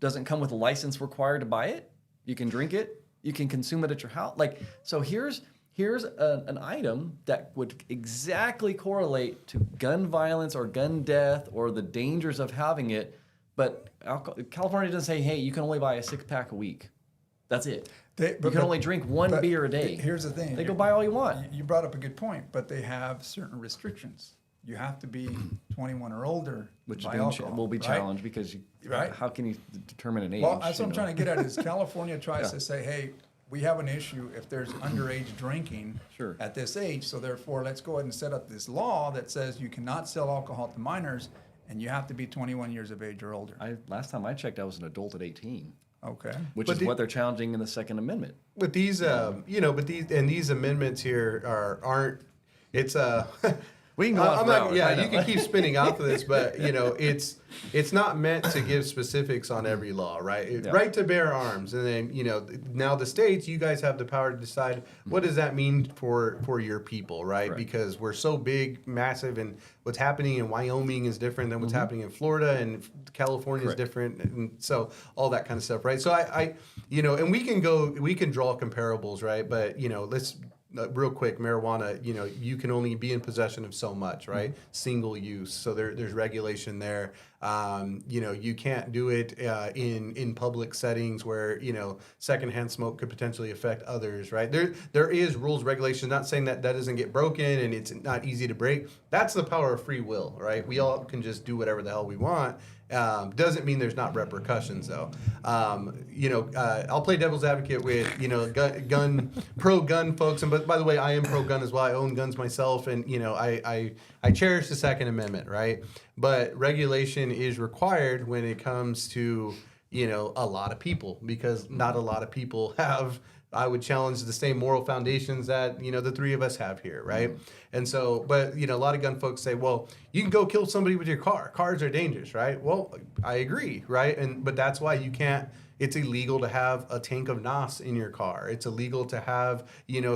Doesn't come with a license required to buy it. You can drink it. You can consume it at your house. Like, so here's an item that would exactly correlate to gun violence or gun death or the dangers of having it. But California doesn't say, hey, you can only buy a 6-pack a week. That's it. You can only drink one beer a day. Here's the thing. They go buy all you want. You brought up a good point, but they have certain restrictions. You have to be 21 or older Which to buy alcohol, will be right? challenged because Right. how can you determine an age? Well, that's what I'm you know? trying to get at is California tries Yeah. to say, hey, we have an issue if there's underage drinking Sure. at this age, so therefore let's go ahead and set up this law that says you cannot sell alcohol to minors and you have to be 21 years of age or older. Last time I checked, I was an adult at 18, Okay. which But is what they're challenging in the Second Amendment. But these, these amendments here aren't. It's We can go on I'm for not. hours, Yeah, I know. you can keep spinning off of this, but it's not meant to give specifics on every law, right? Yeah. Right to bear arms, and then now the states, you guys have the power to decide what does that mean for your people, right? Right. Because we're so big, massive, and what's happening in Wyoming is different than what's happening in Florida, and California is Correct. different, and so all that kind of stuff, right? So I and we can draw comparables, right? But let's. Real quick, marijuana, you can only be in possession of so much, right? Single use. So there's regulation there. You can't do it in public settings where, secondhand smoke could potentially affect others, right? There is rules, regulations, not saying that doesn't get broken and it's not easy to break. That's the power of free will, right? We all can just do whatever the hell we want. Doesn't mean there's not repercussions, though. I'll play devil's advocate with, pro-gun folks. And but by the way, I am pro-gun as well. I own guns myself, and I cherish the Second Amendment, right? But regulation is required when it comes to a lot of people, because not a lot of people have, I would challenge, the same moral foundations that the three of us have here, right? And so, but a lot of gun folks say, well, you can go kill somebody with your car. Cars are dangerous, right? Well, I agree, right? But that's why you can't. It's illegal to have a tank of NOS in your car. It's illegal to have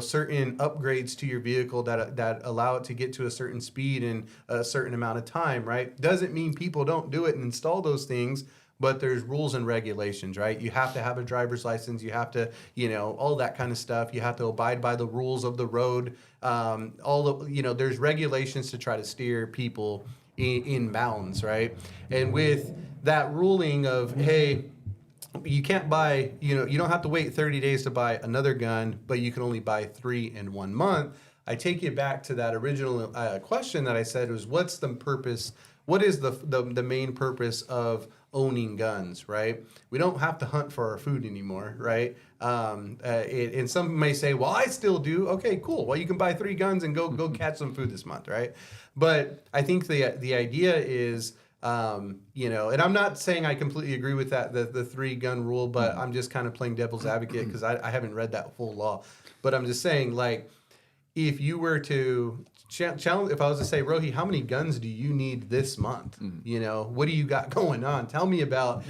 certain upgrades to your vehicle that allow it to get to a certain speed in a certain amount of time, right? Doesn't mean people don't do it and install those things. But there's rules and regulations, right? You have to have a driver's license. You have to, all that kind of stuff. You have to abide by the rules of the road. There's regulations to try to steer people in bounds, right? And with that ruling of, hey, you can't buy, you don't have to wait 30 days to buy another gun, but you can only buy 3 in 1 month. I take you back to that original question that I said was, what's the purpose? What is the main purpose of owning guns, right? We don't have to hunt for our food anymore, right? And some may say, well, I still do. Okay, cool. Well, you can buy 3 guns and go catch some food this month, right? But I think the idea is, and I'm not saying I completely agree with that, the 3 gun rule, but I'm just kind of playing devil's advocate because I haven't read that full law. But I'm just saying, like, if you were to challenge, if I was to say, Rohi, how many guns do you need this month? What do you got going on? Tell me about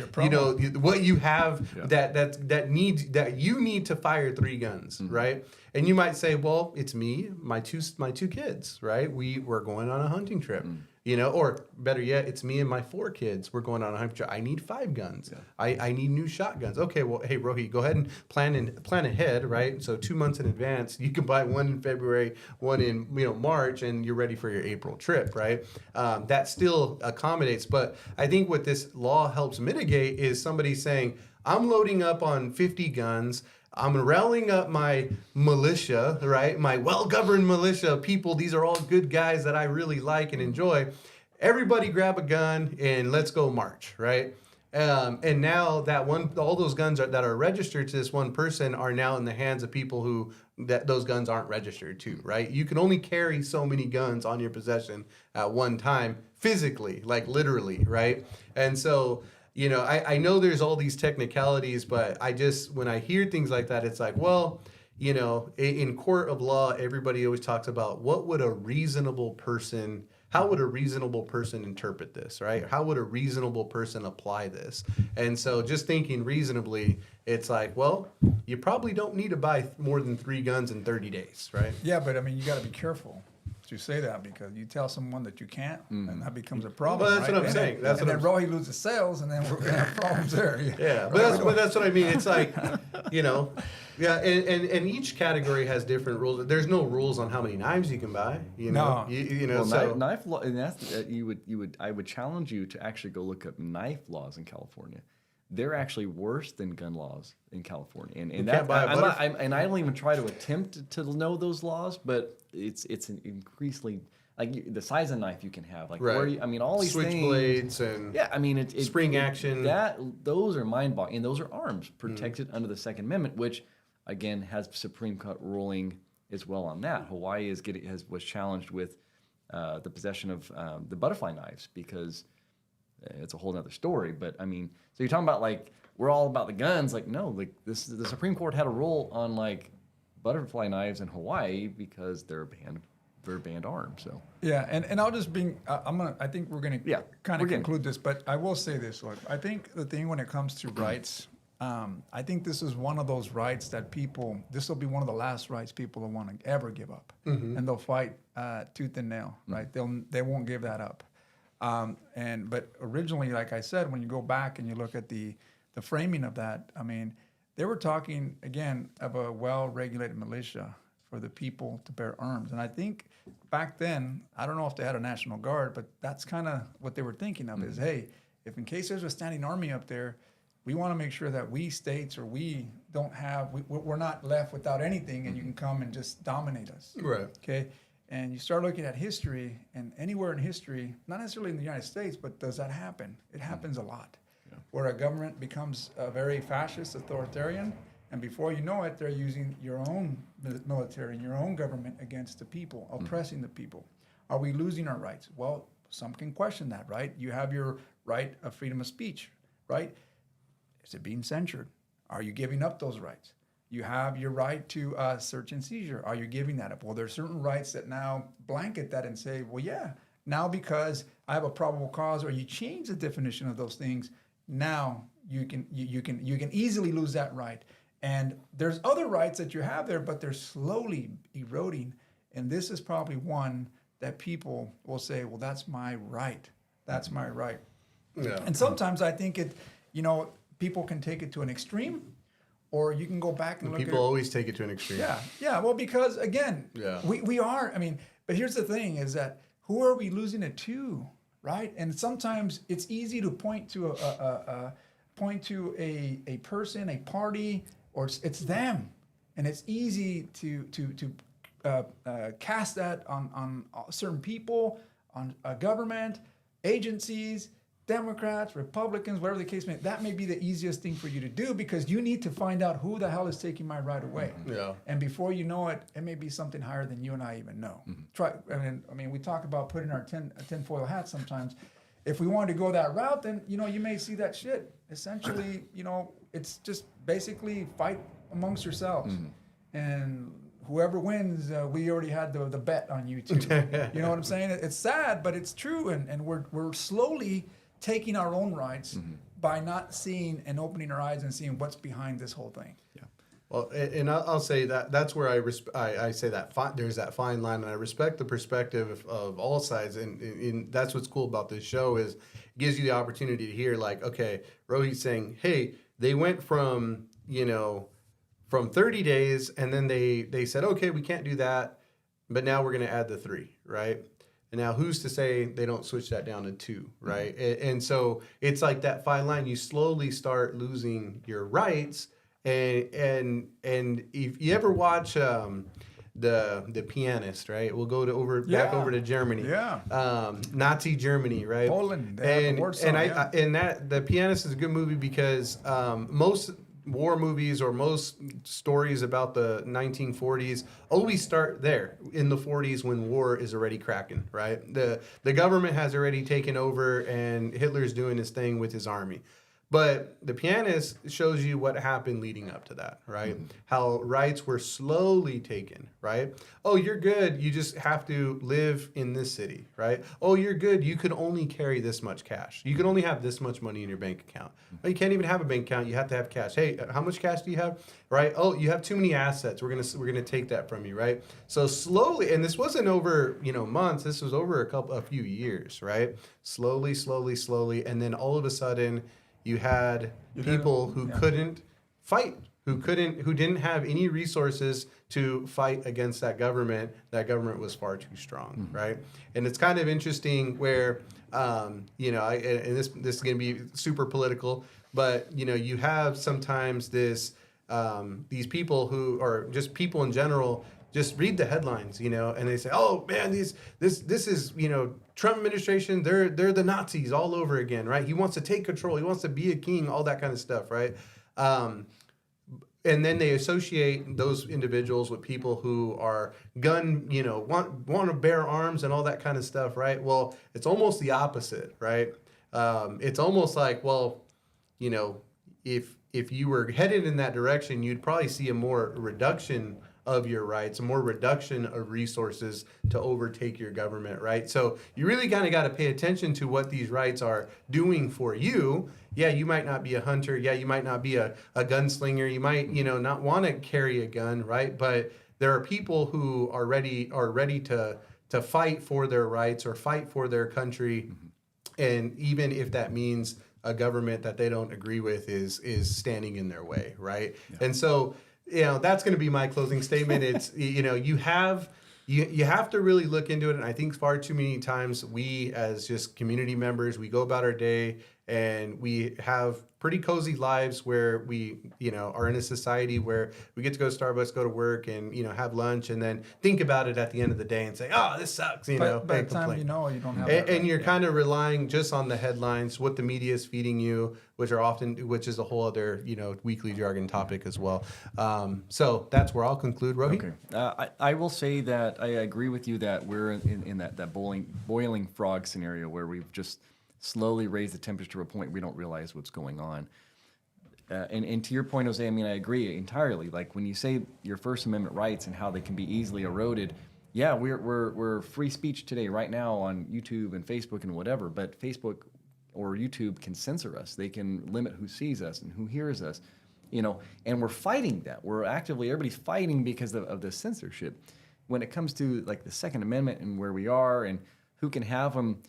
what you have that you need to fire 3 guns, right? And you might say, well, it's me, my two kids, right? We're going on a hunting trip. Or better yet, it's me and my 4 kids. We're going on a hunting trip. I need 5 guns. Yeah. I need new shotguns. Okay, well, hey, Rohi, go ahead and plan ahead, right? So 2 months in advance, you can buy 1 in February, 1 in March, and you're ready for your April trip, right? That still accommodates. But I think what this law helps mitigate is somebody saying, I'm loading up on 50 guns. I'm rallying up my militia, right? My well-governed militia people. These are all good guys that I really like and enjoy. Everybody grab a gun and let's go march, right? And now all those guns that are registered to this one person are now in the hands of people who those guns aren't registered to, right? You can only carry so many guns on your possession at one time, physically, like literally, right? And so, I know there's all these technicalities, but when I hear things like that, it's like, well, in court of law, everybody always talks about how would a reasonable person interpret this, right? How would a reasonable person apply this? And so just thinking reasonably, it's like, well, you probably don't need to buy more than 3 guns in 30 days, right? Yeah, but I mean, you got to be careful to say that, because you tell someone that you can't, and that becomes a problem. Well, that's what I'm saying. And then Rohi loses sales, and then we're gonna have problems there. Yeah, but that's what I mean. It's like, yeah, and each category has different rules. There's no rules on how many knives you can buy. No. Knife law, and that's I would challenge you to actually go look up knife laws in California. They're actually worse than gun laws in California, and that I don't even try to attempt to know those laws, but it's an increasingly, like, the size of knife you can have, like, right. All these switchblades and it's spring action. Those are mind-boggling, and those are arms protected under the Second Amendment, which again has Supreme Court ruling as well on that. Hawaii was challenged with the possession of the butterfly knives, because it's a whole other story. But I mean, so you're talking about, like, we're all about the guns. Like, no, like, the Supreme Court had a rule on, like, butterfly knives in Hawaii because they're banned arms. So yeah, and I'll just I think we're gonna kind of conclude this, but I will say this. Look, I think the thing when it comes to rights, I think this is one of those rights that this will be one of the last rights people will want to ever give up, and they'll fight tooth and nail, right? They won't give that up. But originally, like I said, when you go back and you look at the framing of that, I mean, they were talking again of a well-regulated militia for the people to bear arms. And I think back then, I don't know if they had a National Guard, but that's kind of what they were thinking of, is, hey, if in case there's a standing army up there, we want to make sure that we're not left without anything, and you can come and just dominate us. Right. Okay. And you start looking at history, and anywhere in history, not necessarily in the United States, but does that happen? It happens a lot, where a government becomes very fascist, authoritarian, and before you know it, they're using your own military and your own government against the people, oppressing the people. Are we losing our rights? Well, some can question that, right? You have your right of freedom of speech, right? Is it being censored? Are you giving up those rights? You have your right to search and seizure. Are you giving that up? Well, there are certain rights that now blanket that and say, well, yeah, now because I have a probable cause, or you change the definition of those things, now you can easily lose that right. And there's other rights that you have there, but they're slowly eroding. And this is probably one that people will say, well, that's my right. That's my right. Yeah. And sometimes I think people can take it to an extreme, or you can go back and look at it. People always take it to an extreme. Yeah. Well, because again, Yeah. we are. But here's the thing: is that who are we losing it to, right? And sometimes it's easy to point to a person, a party, or it's them, and it's easy to cast that on certain people, on a government, agencies, Democrats, Republicans, whatever the case may be. That may be the easiest thing for you to do, because you need to find out who the hell is taking my right away. Yeah. And before you know it, it may be something higher than you and I even know. We talk about putting our tinfoil hat sometimes. If we wanted to go that route, then you may see that shit. Essentially, it's just basically fight amongst yourselves. And whoever wins, we already had the bet on you too. You know what I'm saying? It's sad, but it's true. And we're slowly taking our own rights by not seeing and opening our eyes and seeing what's behind this whole thing. Yeah. Well, and I'll say that's where I say that there's that fine line, and I respect the perspective of all sides, and that's what's cool about this show is it gives you the opportunity to hear, like, okay, Rohit's saying, hey, they went from 30 days, and then they said, okay, we can't do that, but now we're going to add the 3, right? And now who's to say they don't switch that down to 2, right? And so it's like that fine line. You slowly start losing your rights. And if you ever watch the Pianist, right? We'll go back over to Germany. Yeah. Nazi Germany, right? Poland. They have the war song, The Pianist is a good movie because most war movies or most stories about the 1940s always start there in the 40s when war is already cracking, right? The government has already taken over and Hitler's doing his thing with his army. But The Pianist shows you what happened leading up to that, right? How rights were slowly taken, right? Oh, you're good. You just have to live in this city, right? Oh, you're good. You could only carry this much cash. You could only have this much money in your bank account. Oh, you can't even have a bank account. You have to have cash. Hey, how much cash do you have? Right? Oh, you have too many assets. We're gonna take that from you, right? So slowly, and this wasn't over months. This was over a few years, right? Slowly, and then all of a sudden, you had people who couldn't fight, who didn't have any resources to fight against that government. That government was far too strong, right? And it's kind of interesting where, and this is going to be super political, but you have sometimes these people who are just people in general. Just read the headlines, and they say, "Oh man, this is Trump administration. They're the Nazis all over again, right? He wants to take control. He wants to be a king, all that kind of stuff, right?" And then they associate those individuals with people who are want to bear arms and all that kind of stuff, right? Well, it's almost the opposite, right? It's almost like, well, if you were headed in that direction, you'd probably see a more reduction of your rights, a more reduction of resources to overtake your government, right? So you really kind of got to pay attention to what these rights are doing for you. Yeah, you might not be a hunter. Yeah, you might not be a gunslinger. You might, not want to carry a gun, right? But there are people who are ready to fight for their rights or fight for their country, and even if that means a government that they don't agree with is standing in their way, right? Yeah. And so, that's going to be my closing statement. It's, you have to really look into it. And I think far too many times we as just community members, we go about our day and we have pretty cozy lives where we, are in a society where we get to go to Starbucks, go to work, and have lunch, and then think about it at the end of the day and say, "Oh, this sucks," But by and the time complain. you don't have And, that. and you're kind of relying just on the headlines, what the media is feeding you, which is a whole other, weekly jargon topic as well. So that's where I'll conclude, Rohit. Okay. I will say that I agree with you that we're in that boiling frog scenario where we've just slowly raised the temperature to a point we don't realize what's going on. And to your point, Jose, I mean, I agree entirely. Like when you say your First Amendment rights and how they can be easily eroded, yeah, we're free speech today, right now on YouTube and Facebook and whatever. But Facebook or YouTube can censor us. They can limit who sees us and who hears us, And we're fighting that. Everybody's fighting because of the censorship. When it comes to like the Second Amendment and where we are and who can have them,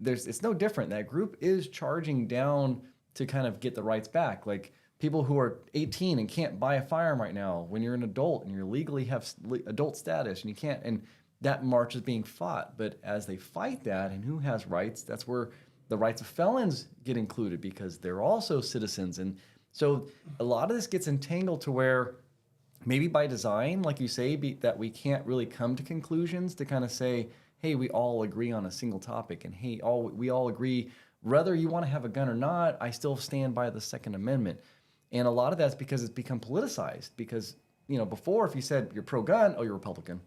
it's no different. That group is charging down to kind of get the rights back. Like people who are 18 and can't buy a firearm right now, when you're an adult and you're legally have adult status and you can't, and that march is being fought. But as they fight that and who has rights, that's where the rights of felons get included because they're also citizens. And so a lot of this gets entangled to where maybe by design, like you say, that we can't really come to conclusions to kind of say, hey, we all agree on a single topic, and hey, we all agree, whether you want to have a gun or not, I still stand by the Second Amendment. And a lot of that's because it's become politicized. Because, before if you said you're pro-gun, oh, you're Republican.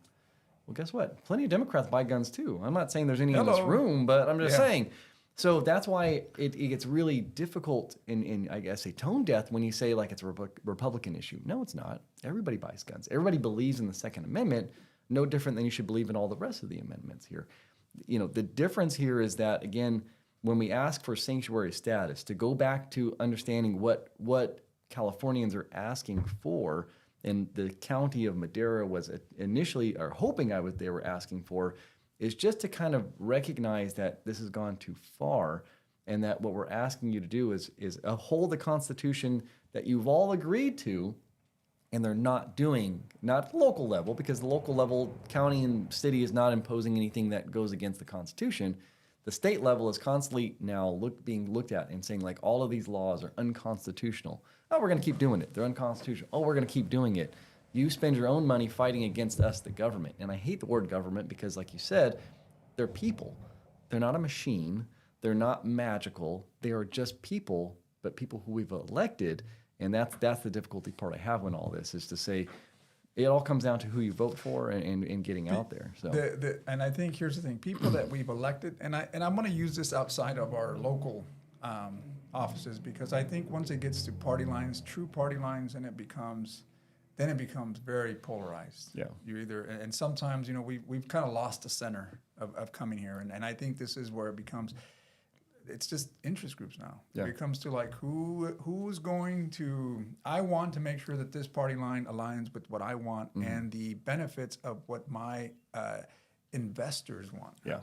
Well, guess what? Plenty of Democrats buy guns too. I'm not saying there's any in this room, but I'm just saying. So that's why it gets really difficult in, I guess, a tone deaf when you say like it's a Republican issue. No, it's not. Everybody buys guns. Everybody believes in the Second Amendment, no different than you should believe in all the rest of the amendments here. The difference here is that, again, when we ask for sanctuary status, to go back to understanding what Californians are asking for, and the county of Madera was initially, or hoping they were asking for, is just to kind of recognize that this has gone too far, and that what we're asking you to do is uphold the Constitution that you've all agreed to, and they're not doing, not at the local level, because the local level, county and city is not imposing anything that goes against the Constitution. The state level is constantly now being looked at and saying like all of these laws are unconstitutional. Oh, we're going to keep doing it. They're unconstitutional. Oh, we're going to keep doing it. You spend your own money fighting against us, the government. And I hate the word government because, like you said, they're people. They're not a machine. They're not magical. They are just people, but people who we've elected. And that's the difficulty part I have in all this, is to say it all comes down to who you vote for and getting out there. So and I think here's the thing: people that we've elected, and I'm going to use this outside of our local offices, because I think once it gets to party lines, true party lines, and it becomes very polarized. Yeah. And sometimes we've kind of lost the center of coming here, and I think this is where it becomes. It's just interest groups now. Yeah. It comes to like who's going to. I want to make sure that this party line aligns with what I want and the benefits of what my investors want. Yeah.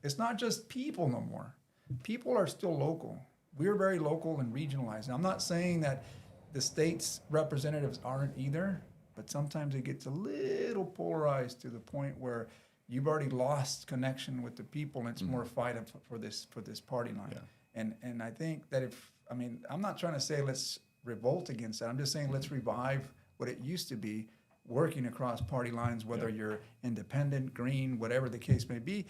It's not just people no more. People are still local. We're very local and regionalized. And I'm not saying that the state's representatives aren't either, but sometimes it gets a little polarized to the point where you've already lost connection with the people, and it's more fight for this party line. Yeah. And I think that I'm not trying to say let's revolt against that. I'm just saying let's revive what it used to be, working across party lines, whether you're independent, green, whatever the case may be.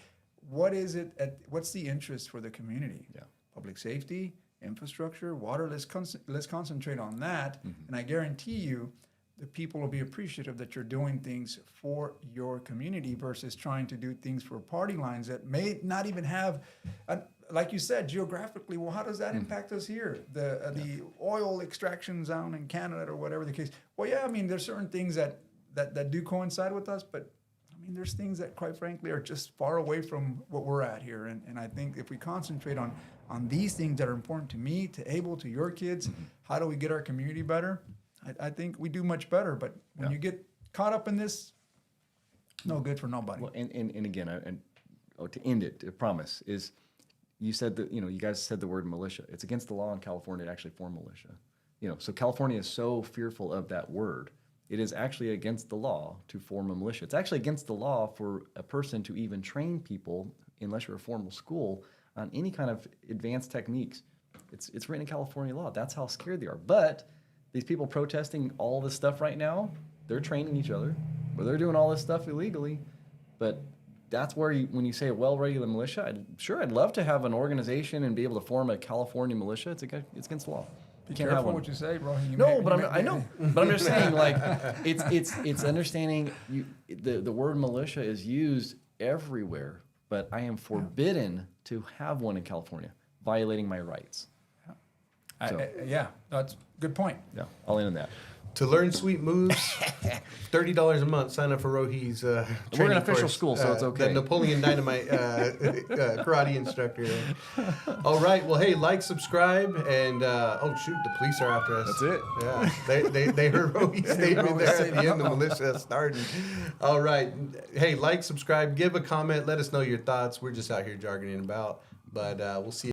What's the interest for the community? Yeah. Public safety, infrastructure, water. Let's concentrate on that, and I guarantee you, the people will be appreciative that you're doing things for your community versus trying to do things for party lines that may not even have, like you said, geographically. Well, how does that impact us here? The oil extraction zone in Canada or whatever the case. Well, yeah, there's certain things that do coincide with us, but there's things that, quite frankly, are just far away from what we're at here. And I think if we concentrate on these things that are important to me, to Abel, to your kids, how do we get our community better? I think we do much better. But when you get caught up in this, no good for nobody. Well, and again, to end it, I promise, is you said that, you guys said the word militia. It's against the law in California to actually form militia. So California is so fearful of that word. It is actually against the law to form a militia. It's actually against the law for a person to even train people, unless you're a formal school, on any kind of advanced techniques. It's written in California law. That's how scared they are. But these people protesting all this stuff right now, they're training each other, or they're doing all this stuff illegally. But that's where when you say a well-regulated militia, I'd love to have an organization and be able to form a California militia. It's against the law. Be Can't have careful one. what you say, bro. I know, but I'm just saying, like, it's understanding the word militia is used everywhere, but I am forbidden to have one in California, violating my rights. Yeah, that's a good point. Yeah, I'll end on that. To learn sweet moves, $30 a month. Sign up for Rohi's We're an official course, school, so it's okay. The Napoleon Dynamite karate instructor. All right. Well, hey, like, subscribe, and oh shoot, the police are after us. That's it. Yeah, they heard Rohi's statement there at the end. The militia starting. All right. Hey, like, subscribe, give a comment. Let us know your thoughts. We're just out here jargoning about, but we'll see you.